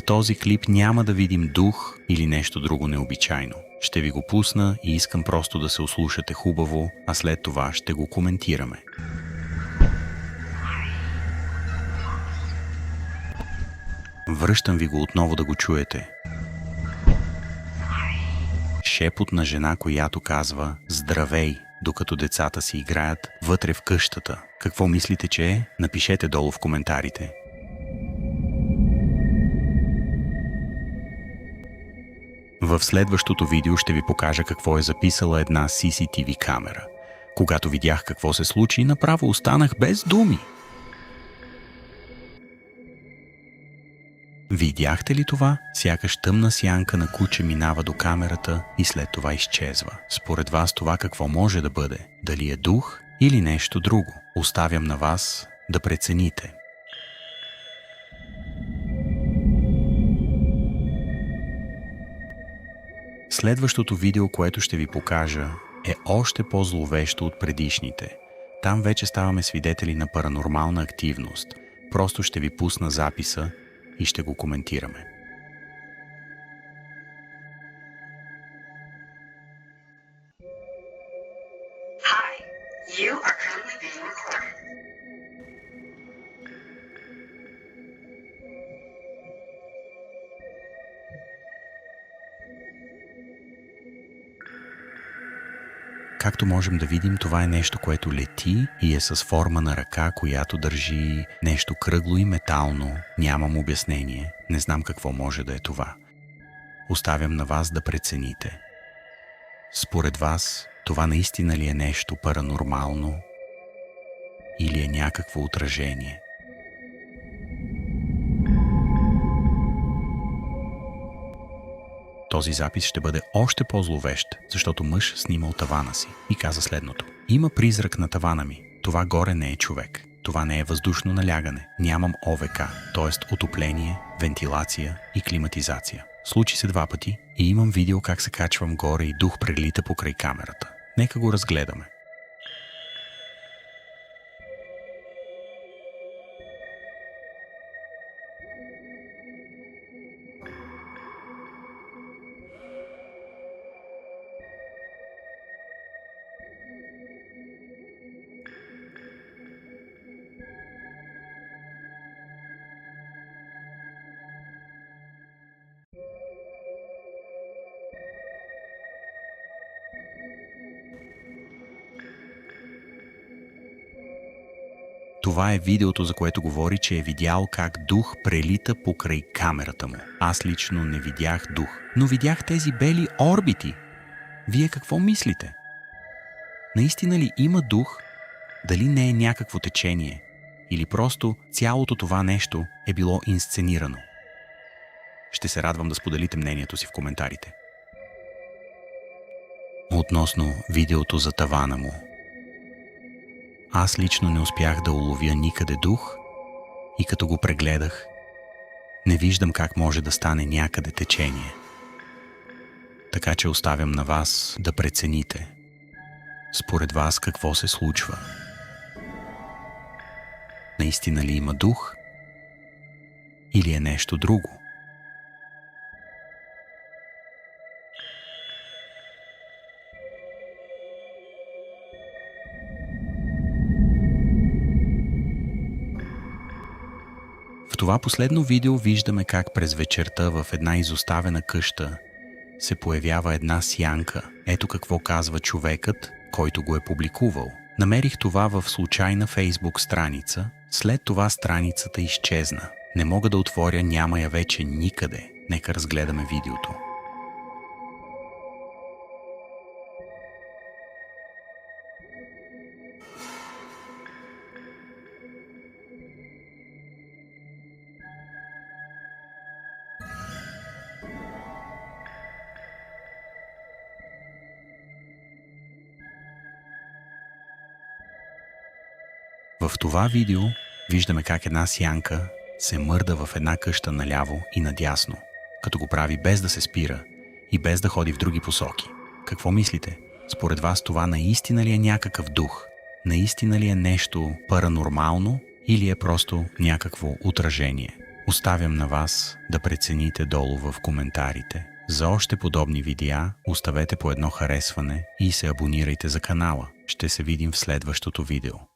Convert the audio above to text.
този клип няма да видим дух или нещо друго необичайно. Ще ви го пусна и искам просто да се ослушате хубаво, а след това ще го коментираме. Връщам ви го отново да го чуете. Шепот на жена, която казва «Здравей», докато децата си играят вътре в къщата. Какво мислите, че е? Напишете долу в коментарите. В следващото видео ще ви покажа какво е записала една CCTV камера. Когато видях какво се случи, направо останах без думи. Видяхте ли това? Сякаш тъмна сянка на куче минава до камерата и след това изчезва. Според вас това какво може да бъде? Дали е дух или нещо друго? Оставям на вас да прецените. Следващото видео, което ще ви покажа, е още по-зловещо от предишните. Там вече ставаме свидетели на паранормална активност. Просто ще ви пусна записа и ще го коментираме. Hi, you are currently being recorded. Както можем да видим, това е нещо, което лети и е с форма на ръка, която държи нещо кръгло и метално. Нямам обяснение. Не знам какво може да е това. Оставям на вас да прецените. Според вас, това наистина ли е нещо паранормално или е някакво отражение? Този запис ще бъде още по-зловещ, защото мъж снимал тавана си и каза следното. Има призрак на тавана ми. Това горе не е човек. Това не е въздушно налягане. Нямам ОВК, т.е. отопление, вентилация и климатизация. Случи се 2 пъти и имам видео как се качвам горе и дух прелита покрай камерата. Нека го разгледаме. Това е видеото, за което говори, че е видял как дух прелита покрай камерата му. Аз лично не видях дух, но видях тези бели орбити. Вие какво мислите? Наистина ли има дух? Дали не е някакво течение? Или просто цялото това нещо е било инсценирано? Ще се радвам да споделите мнението си в коментарите. Относно видеото за тавана му. Аз лично не успях да уловя никъде дух и като го прегледах, не виждам как може да стане някъде течение. Така че оставям на вас да прецените. Според вас какво се случва? Наистина ли има дух? Или е нещо друго? В това последно видео виждаме как през вечерта в една изоставена къща се появява една сянка. Ето какво казва човекът, който го е публикувал. Намерих това в случайна Фейсбук страница, след това страницата изчезна. Не мога да отворя, няма я вече никъде. Нека разгледаме видеото. В това видео виждаме как една сянка се мърда в една къща наляво и надясно, като го прави без да се спира и без да ходи в други посоки. Какво мислите? Според вас това наистина ли е някакъв дух? Наистина ли е нещо паранормално или е просто някакво отражение? Оставям на вас да прецените долу в коментарите. За още подобни видеа оставете по едно харесване и се абонирайте за канала. Ще се видим в следващото видео.